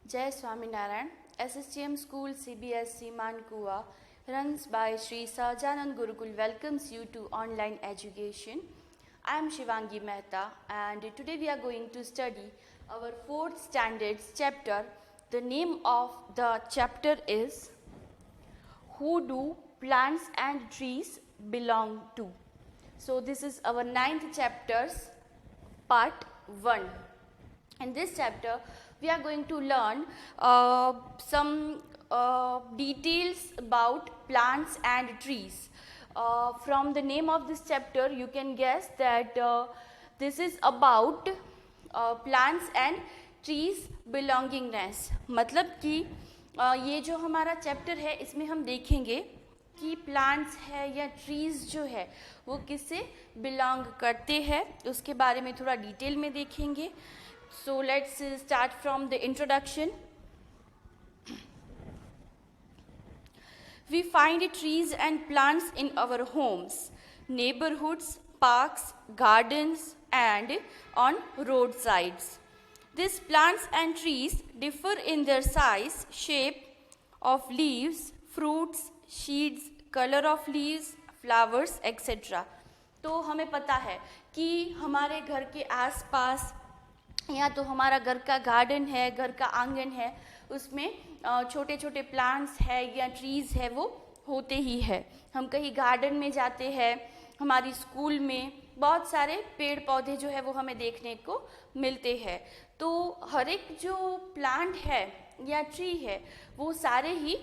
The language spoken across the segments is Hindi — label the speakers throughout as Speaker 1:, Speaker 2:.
Speaker 1: Jai Swaminarayan, SSTM School CBSE Mankua, runs by Sri Sahajanand Gurukul, welcomes you to online education. I am Shivangi Mehta, and today we are going to study our 4th standards chapter. The name of the chapter is Who Do Plants and Trees Belong To? So this is our 9th chapter's part 1. In this chapter, we are going to learn some details about plants and trees. From the name of this chapter, you can guess that this is about plants and trees belongingness. मतलब कि ये जो हमारा चैप्टर है इसमें हम देखेंगे कि प्लांट्स है या ट्रीज जो है वो किससे बिलोंग करते हैं, उसके बारे में थोड़ा डिटेल में देखेंगे. So let's start from the introduction. We find trees and plants in our homes, neighborhoods, parks, gardens, and on roadsides. These plants and trees differ in their size, shape of leaves, fruits, seeds, color of leaves, flowers, etc. तो हमें पता है कि हमारे घर के आसपास या तो हमारा घर का गार्डन है, घर का आंगन है, उसमें छोटे छोटे प्लांट्स है या ट्रीज़ है वो होते ही है. हम कहीं गार्डन में जाते हैं, हमारी स्कूल में बहुत सारे पेड़ पौधे जो है वो हमें देखने को मिलते हैं. तो हर एक जो प्लांट है या ट्री है वो सारे ही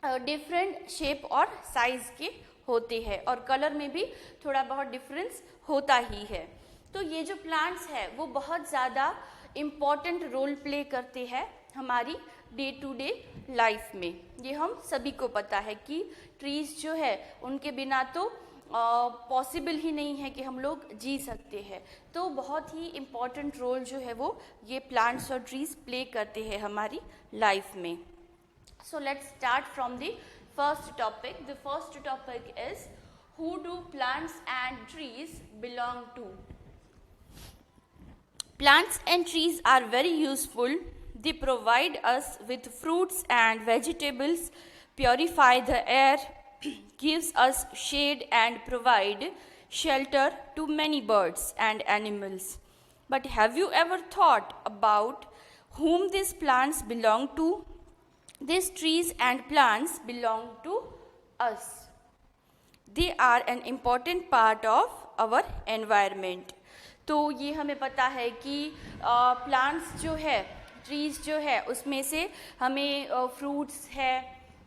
Speaker 1: डिफरेंट शेप और साइज़ के होते हैं और कलर में भी थोड़ा बहुत डिफरेंस होता ही है. तो ये जो प्लांट्स है वो बहुत ज़्यादा इम्पॉर्टेंट रोल प्ले करते हैं हमारी डे टू डे लाइफ में. ये हम सभी को पता है कि ट्रीज़ जो है उनके बिना तो पॉसिबल ही नहीं है कि हम लोग जी सकते हैं. तो बहुत ही इम्पॉर्टेंट रोल जो है वो ये प्लांट्स और ट्रीज़ प्ले करते हैं हमारी लाइफ में. So let's start from the first topic. The first topic is who do plants and trees belong to. Plants and trees are very useful. They provide us with fruits and vegetables, purify the air, gives us shade and provide shelter to many birds and animals. But have you ever thought about whom these plants belong to? These trees and plants belong to us. They are an important part of our environment. तो ये हमें पता है कि प्लांट्स जो है, ट्रीज़ जो है, उसमें से हमें फ्रूट्स है,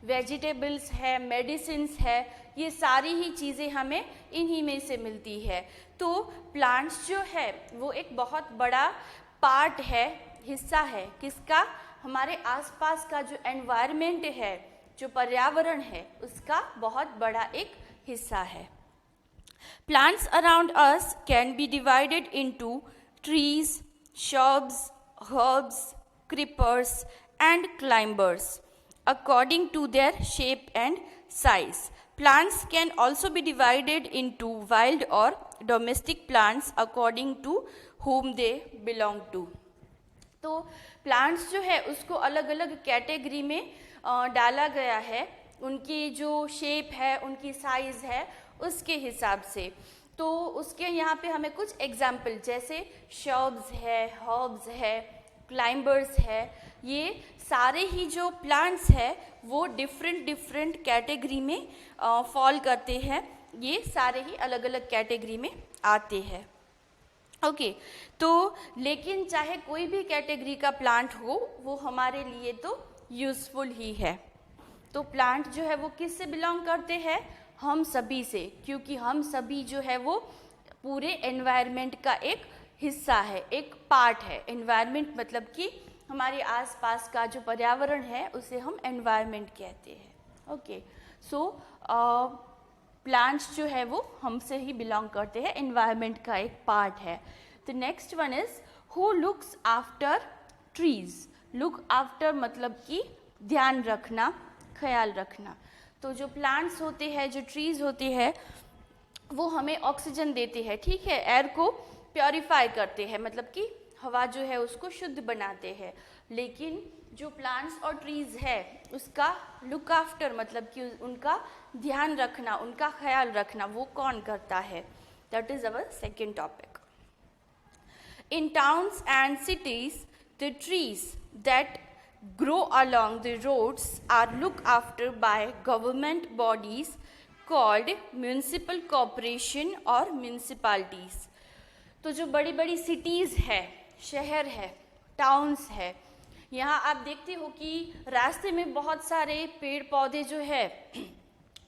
Speaker 1: वेजिटेबल्स है, मेडिसिन्स है, ये सारी ही चीज़ें हमें इन्हीं में से मिलती है. तो प्लांट्स जो है वो एक बहुत बड़ा पार्ट है, हिस्सा है किसका, हमारे आसपास का जो एनवायरनमेंट है, जो पर्यावरण है, उसका बहुत बड़ा एक हिस्सा है. Plants around us can be divided into trees, shrubs, herbs, creepers, and climbers according to their shape and size. Plants can also be divided into wild or domestic plants according to whom they belong to. तो प्लांट्स जो है उसको अलग अलग कैटेगरी में डाला गया है, उनकी जो शेप है, उनकी साइज़ है, उसके हिसाब से. तो उसके यहाँ पे हमें कुछ एग्जाम्पल जैसे श्रब्स है, हर्ब्स है, क्लाइंबर्स है, ये सारे ही जो प्लांट्स है वो डिफरेंट कैटेगरी में फॉल करते हैं. ये सारे ही अलग अलग कैटेगरी में आते हैं. ओके. तो लेकिन चाहे कोई भी कैटेगरी का प्लांट हो वो हमारे लिए तो यूज़फुल ही है. तो प्लांट जो है वो किस से बिलोंग करते हैं, हम सभी से, क्योंकि हम सभी जो है वो पूरे एनवायरनमेंट का एक हिस्सा है, एक पार्ट है. एनवायरनमेंट मतलब कि हमारे आसपास का जो पर्यावरण है उसे हम एनवायरनमेंट कहते हैं. ओके. सो प्लांट्स जो है वो हमसे ही बिलोंग करते हैं, एनवायरनमेंट का एक पार्ट है. The next one is who looks after trees. Look after मतलब कि ध्यान रखना, ख्याल रखना. तो जो प्लांट्स होते हैं, जो ट्रीज़ होते हैं, वो हमें ऑक्सीजन देते हैं, ठीक है, एयर को प्योरीफाई करते हैं, मतलब कि हवा जो है उसको शुद्ध बनाते हैं. लेकिन जो प्लांट्स और ट्रीज है उसका लुक आफ्टर मतलब कि उनका ध्यान रखना, उनका ख्याल रखना वो कौन करता है? That is our second topic. In towns and cities the trees that grow along the roads are looked after by government bodies called municipal corporation और municipalities. तो जो बड़ी बड़ी सिटीज़ है, शहर है, टाउन्स है, यहाँ आप देखते हो कि रास्ते में बहुत सारे पेड़ पौधे जो है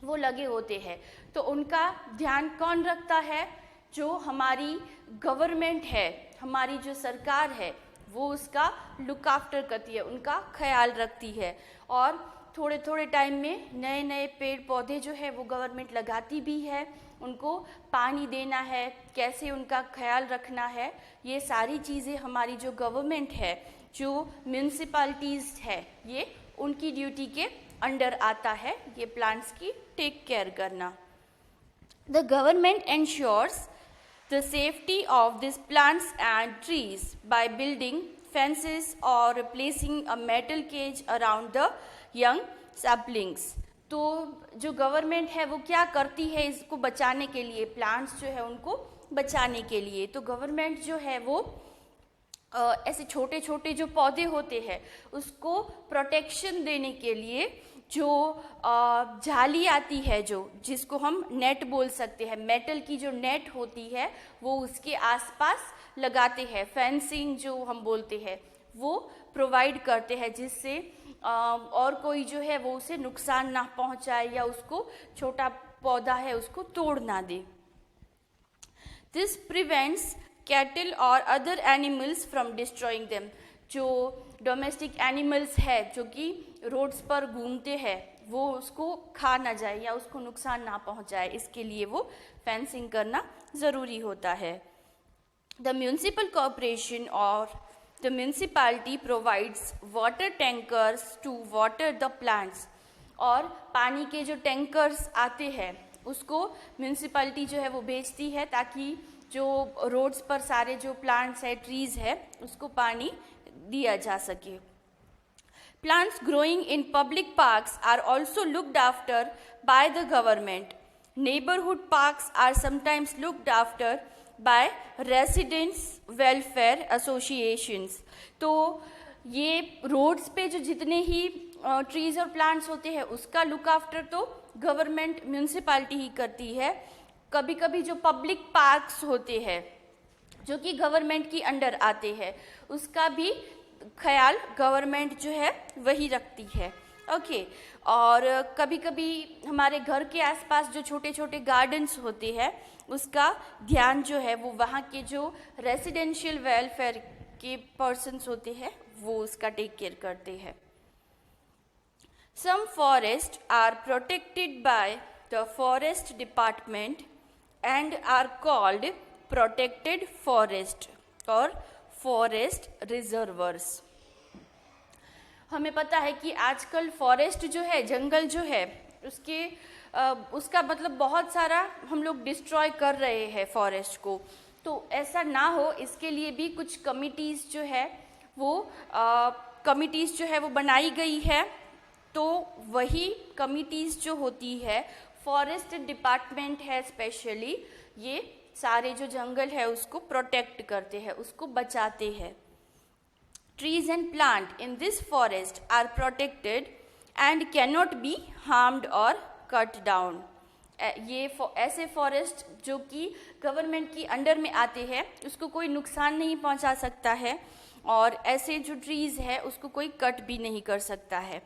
Speaker 1: वो लगे होते हैं. तो उनका ध्यान कौन रखता है? जो हमारी गवर्नमेंट है, हमारी जो सरकार है वो उसका लुक आफ्टर करती है, उनका ख्याल रखती है. और थोड़े थोड़े टाइम में नए नए पेड़ पौधे जो है वो गवर्नमेंट लगाती भी है. उनको पानी देना है, कैसे उनका ख्याल रखना है, ये सारी चीज़ें हमारी जो गवर्नमेंट है, जो म्यूनसिपैलिटीज़ है, ये उनकी ड्यूटी के अंडर आता है ये प्लांट्स की टेक केयर करना. The government ensures the safety of these plants and trees by building fences or placing a metal cage around the young saplings. तो जो गवर्नमेंट है वो क्या करती है इसको बचाने के लिए, प्लांट्स जो है उनको बचाने के लिए? तो गवर्नमेंट जो है वो ऐसे छोटे छोटे जो पौधे होते हैं उसको प्रोटेक्शन देने के लिए जो जाली आती है, जो जिसको हम नेट बोल सकते हैं, मेटल की जो नेट होती है वो उसके आसपास लगाते हैं. फेंसिंग जो हम बोलते हैं वो प्रोवाइड करते हैं जिससे और कोई जो है वो उसे नुकसान ना पहुंचाए या उसको छोटा पौधा है उसको तोड़ ना दे. दिस प्रिवेंट्स कैटल और other animals from destroying them. जो डोमेस्टिक एनिमल्स है जो कि रोड्स पर घूमते हैं वो उसको खा ना जाए या उसको नुकसान ना पहुंचाए, इसके लिए वो फेंसिंग करना ज़रूरी होता है. द म्यूनसिपल कॉरपोरेशन और the municipality provides water tankers to water the plants. और पानी के जो टैंकर्स आते हैं उसको म्यूनसिपैलिटी जो है वो भेजती है ताकि जो रोड्स पर सारे जो प्लांट्स है, ट्रीज़ है, उसको पानी दिया जा सके. Plants growing in public parks are also looked after by the government. Neighborhood parks are sometimes looked after by residents welfare associations. तो ये रोड्स पे जो जितने ही ट्रीज और प्लांट्स होते हैं उसका लुक आफ्टर तो गवर्नमेंट म्यूनसिपैलिटी ही करती है. कभी कभी जो पब्लिक पार्क्स होते हैं जो कि गवर्नमेंट की अंडर आते हैं उसका भी ख्याल गवर्नमेंट जो है वही रखती है. ओके. और कभी कभी हमारे घर के आसपास जो छोटे छोटे गार्डन्स होते हैं उसका ध्यान जो है वो वहाँ के जो रेसिडेंशियल वेलफेयर के पर्सन्स होते हैं वो उसका टेक केयर करते हैं. Some forests are protected by the forest department and are called protected forest और फॉरेस्ट रिजर्वर्स. हमें पता है कि आजकल फॉरेस्ट जो है, जंगल जो है, उसका मतलब बहुत सारा हम लोग डिस्ट्रॉय कर रहे हैं फॉरेस्ट को. तो ऐसा ना हो इसके लिए भी कुछ कमिटीज़ जो है वो बनाई गई है. तो वही कमिटीज़ जो होती है, फॉरेस्ट डिपार्टमेंट है स्पेशली, ये सारे जो जंगल है उसको प्रोटेक्ट करते हैं, उसको बचाते हैं. Trees and plant in this forest are protected and cannot be harmed और कट डाउन. ये ऐसे फॉरेस्ट जो कि गवर्नमेंट की अंडर में आते हैं उसको कोई नुकसान नहीं पहुंचा सकता है और ऐसे जो ट्रीज है उसको कोई कट भी नहीं कर सकता है.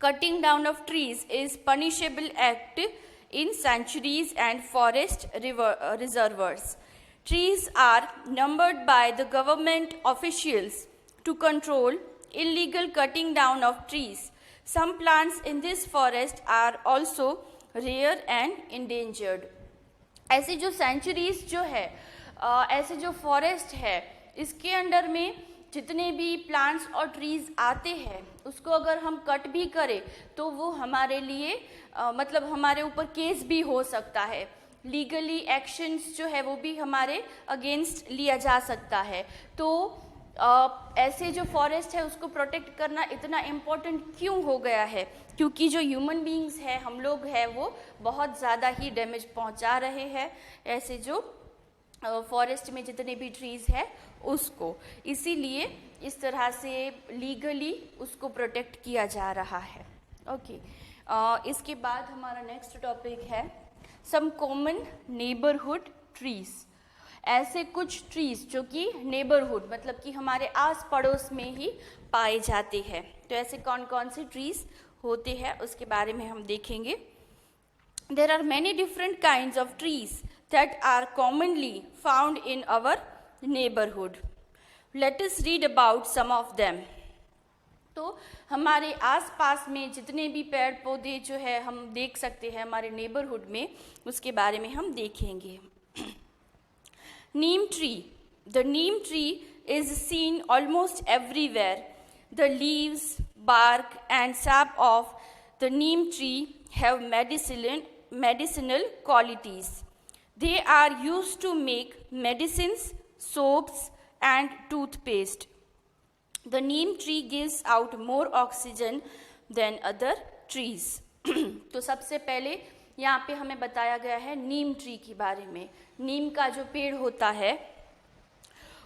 Speaker 1: Cutting down of trees is punishable act in sanctuaries and forest reservoirs. Trees are numbered by the government officials to control illegal cutting down of trees. Some plants in this forest are also rare and endangered. ऐसे जो सेंचुरीज जो है, ऐसे जो फॉरेस्ट है, इसके अंडर में जितने भी प्लांट्स और ट्रीज आते हैं उसको अगर हम कट भी करें तो वो हमारे लिए मतलब हमारे ऊपर केस भी हो सकता है. लीगली एक्शंस जो है वो भी हमारे अगेंस्ट लिया जा सकता है. तो ऐसे जो फॉरेस्ट है उसको प्रोटेक्ट करना इतना इम्पोर्टेंट क्यों हो गया है? क्योंकि जो ह्यूमन बीइंग्स है, हम लोग हैं, वो बहुत ज़्यादा ही डैमेज पहुंचा रहे हैं ऐसे जो फॉरेस्ट में जितने भी ट्रीज़ है उसको, इसीलिए इस तरह से लीगली उसको प्रोटेक्ट किया जा रहा है। ओके, इसके बाद हमारा नेक्स्ट टॉपिक है सम कॉमन नेबरहुड ट्रीज़। ऐसे कुछ ट्रीज़ जो कि नेबरहुड मतलब कि हमारे आस पड़ोस में ही पाए जाते हैं। तो ऐसे कौन कौन से ट्रीज़ होते हैं उसके बारे में हम देखेंगे। There are many different kinds of trees that are commonly found in our neighborhood. Let us read about some of them. तो हमारे आसपास में जितने भी पेड़ पौधे जो है हम देख सकते हैं हमारे नेबरहुड में, उसके बारे में हम देखेंगे। Neem tree. The neem tree is seen almost everywhere. The leaves, bark, and sap of the neem tree have medicinal qualities. They are used to make medicines, soaps, and toothpaste. The neem tree gives out more oxygen than other trees. तो सबसे पहले यहाँ पे हमें बताया गया है नीम ट्री के बारे में, नीम का जो पेड़ होता है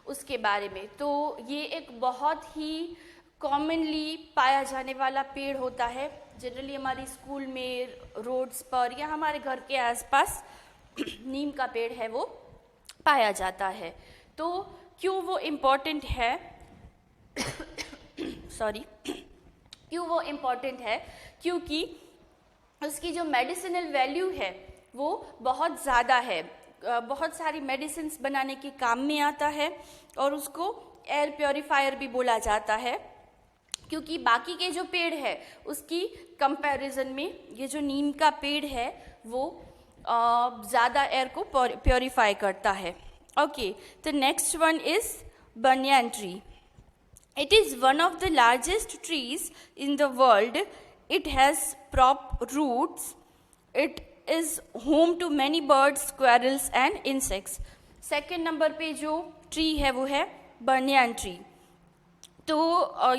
Speaker 1: उसके बारे में। तो ये एक बहुत ही कॉमनली पाया जाने वाला पेड़ होता है। जनरली हमारी स्कूल में, रोड्स पर या हमारे घर के आसपास नीम का पेड़ है वो पाया जाता है। तो क्यों वो इम्पोर्टेंट है क्यों वो इम्पोर्टेंट है? क्योंकि उसकी जो मेडिसिनल वैल्यू है वो बहुत ज़्यादा है, बहुत सारी मेडिसिन्स बनाने के काम में आता है और उसको एयर प्योरीफायर भी बोला जाता है। क्योंकि बाकी के जो पेड़ है उसकी कंपैरिजन में ये जो नीम का पेड़ है वो ज़्यादा एयर को प्योरीफाई करता है। Okay, the next one is banyan tree. It is one of the largest trees in the world. It has prop roots. It is home to many birds, squirrels and insects. Second number पे जो ट्री है वो है बनियान ट्री। तो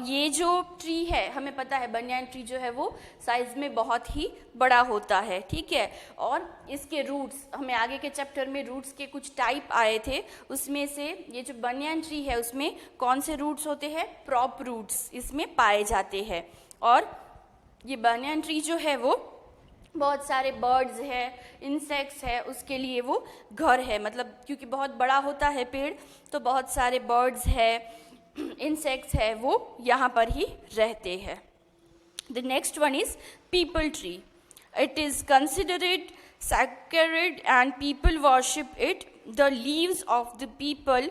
Speaker 1: ये जो ट्री है हमें पता है बनियान ट्री जो है वो साइज में बहुत ही बड़ा होता है, ठीक है। और इसके रूट्स, हमें आगे के चैप्टर में रूट्स के कुछ टाइप आए थे, उसमें से ये जो बनियान ट्री है उसमें कौन से रूट्स होते हैं? प्रॉप रूट्स इसमें पाए जाते हैं। और ये बनियान ट्री जो है वो बहुत सारे बर्ड्स है, इंसेक्ट्स है, उसके लिए वो घर है। मतलब क्योंकि बहुत बड़ा होता है पेड़ तो बहुत सारे बर्ड्स है, इंसेक्ट्स है, वो यहाँ पर ही रहते हैं। The next one is people tree. It is considered sacred and people worship it. The leaves of the people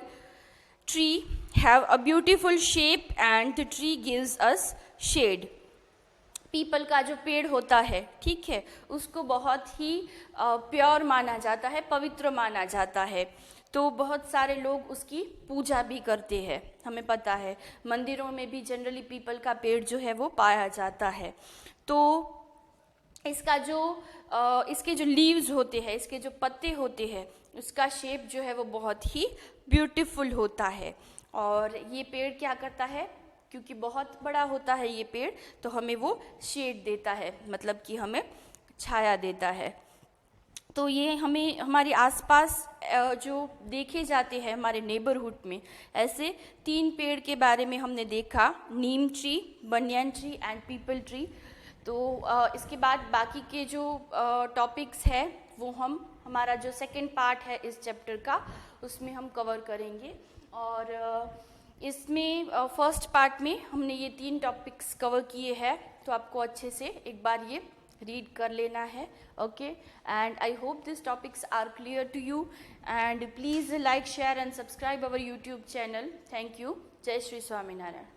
Speaker 1: tree have a beautiful shape and the tree gives us shade. People का जो पेड़ होता है, ठीक है, उसको बहुत ही प्योर माना जाता है, पवित्र माना जाता है। तो बहुत सारे लोग उसकी पूजा भी करते हैं। हमें पता है मंदिरों में भी जनरली पीपल का पेड़ जो है वो पाया जाता है। तो इसका जो इसके जो लीव्स होते हैं, इसके जो पत्ते होते हैं, उसका शेप जो है वो बहुत ही ब्यूटीफुल होता है। और ये पेड़ क्या करता है, क्योंकि बहुत बड़ा होता है ये पेड़, तो हमें वो शेड देता है, मतलब कि हमें छाया देता है। तो ये हमें हमारे आसपास जो देखे जाते हैं हमारे नेबरहुड में, ऐसे 3 पेड़ के बारे में हमने देखा, neem tree, banyan tree and peepal tree. तो इसके बाद बाकी के जो टॉपिक्स है वो हम हमारा जो सेकंड पार्ट है इस चैप्टर का, उसमें हम कवर करेंगे। और इसमें फर्स्ट पार्ट में हमने ये 3 टॉपिक्स कवर किए हैं, तो आपको अच्छे से एक बार ये रीड कर लेना है। Okay, and I hope this topics are clear to you, and please like, share and subscribe our YouTube channel. Thank you. जय श्री स्वामीनारायण।